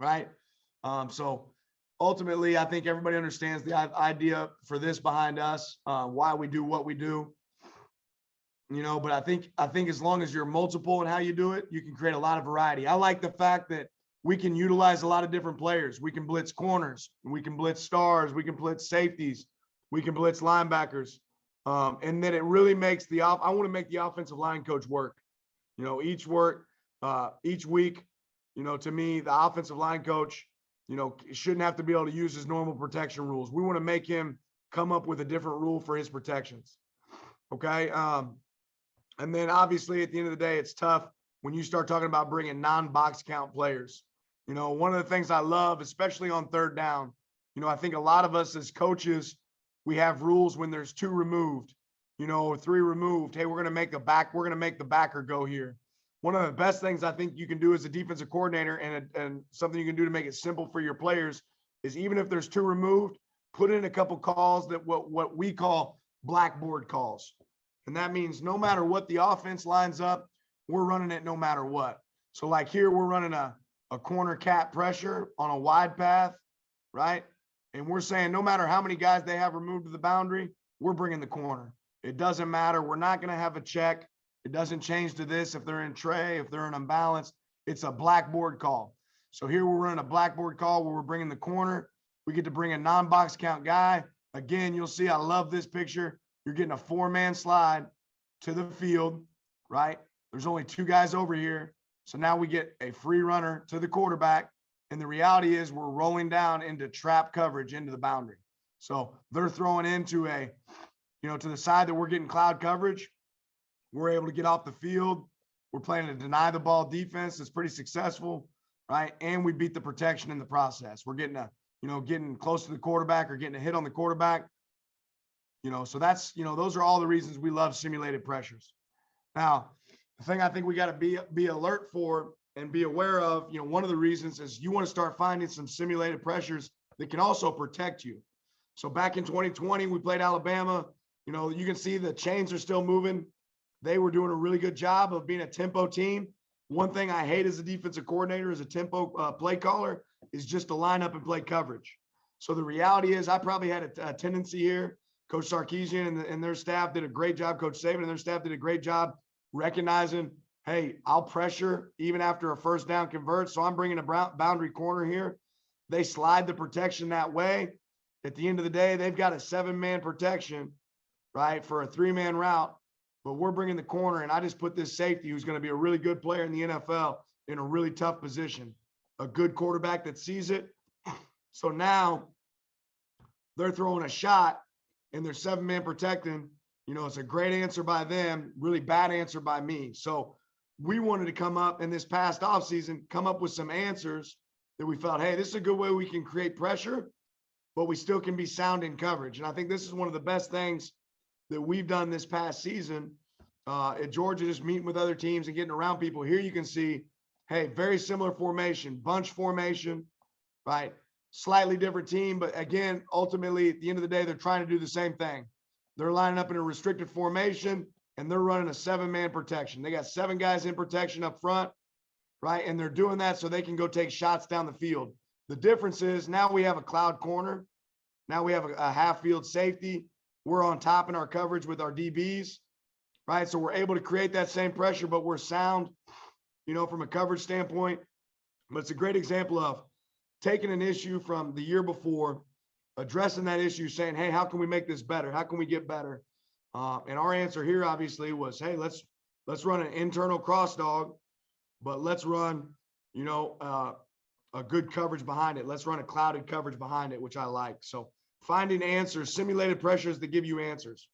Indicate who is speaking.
Speaker 1: right? So ultimately, I think everybody understands the idea for this behind us, why we do what we do. But I think as long as you're multiple in how you do it, you can create a lot of variety. I like the fact that we can utilize a lot of different players. We can blitz corners, we can blitz stars, we can blitz safeties, we can blitz linebackers. And then it really makes I want to make the offensive line coach work. Each week, to me, the offensive line coach, shouldn't have to be able to use his normal protection rules. We want to make him come up with a different rule for his protections. Okay. And then obviously at the end of the day, it's tough when you start talking about bringing non-box count players. One of the things I love, especially on third down, I think a lot of us as coaches, we have rules when there's 2 removed, or 3 removed. Hey, we're going to make the backer go here. One of the best things I think you can do as a defensive coordinator and something you can do to make it simple for your players is even if there's 2 removed, put in a couple calls that what we call blackboard calls. And that means no matter what the offense lines up, we're running it no matter what. So like here, we're running a corner cat pressure on a wide path, right? And we're saying no matter how many guys they have removed to the boundary, we're bringing the corner. It doesn't matter. We're not going to have a check. It doesn't change to this if they're in tray, if they're in unbalanced. It's a blackboard call. So here we're running a blackboard call where we're bringing the corner. We get to bring a non-box count guy. Again, you'll see I love this picture. You're getting a 4-man slide to the field, right? There's only 2 guys over here. So now we get a free runner to the quarterback. And the reality is we're rolling down into trap coverage into the boundary. So they're throwing into to the side that we're getting cloud coverage. We're able to get off the field. We're playing a deny the ball defense that's pretty successful, right? And we beat the protection in the process. We're getting getting close to the quarterback or getting a hit on the quarterback. So that's, those are all the reasons we love simulated pressures. Now, the thing I think we got to be alert for and be aware of, one of the reasons is you want to start finding some simulated pressures that can also protect you. So back in 2020, we played Alabama. You can see the chains are still moving. They were doing a really good job of being a tempo team. One thing I hate as a defensive coordinator, as a tempo play caller, is just to line up and play coverage. So the reality is I probably had a tendency here. Coach Sarkisian and their staff did a great job. Coach Saban and their staff did a great job recognizing, hey, I'll pressure even after a first down converts. So I'm bringing a boundary corner here. They slide the protection that way. At the end of the day, they've got a 7-man protection, right, for a 3-man route. But we're bringing the corner, and I just put this safety who's going to be a really good player in the NFL in a really tough position, a good quarterback that sees it. So now they're throwing a shot, and they're 7-man protecting. It's a great answer by them, really bad answer by me. So we wanted to come up in this past offseason, come up with some answers that we felt, hey, this is a good way we can create pressure, but we still can be sound in coverage. And I think this is one of the best things that we've done this past season at Georgia, just meeting with other teams and getting around people. Here you can see, hey, very similar formation, bunch formation, right? Slightly different team, but again, ultimately, at the end of the day, they're trying to do the same thing. They're lining up in a restricted formation, and they're running a 7-man protection. They got 7 guys in protection up front, right? And they're doing that so they can go take shots down the field. The difference is now we have a cloud corner. Now we have a half-field safety. We're on top in our coverage with our DBs, right? So we're able to create that same pressure, but we're sound, from a coverage standpoint. But it's a great example of taking an issue from the year before, addressing that issue, saying, hey, how can we make this better? How can we get better? And our answer here obviously was, hey, let's run an internal cross dog, but let's run, a good coverage behind it. Let's run a clouded coverage behind it, which I like. So finding answers, simulated pressures that give you answers.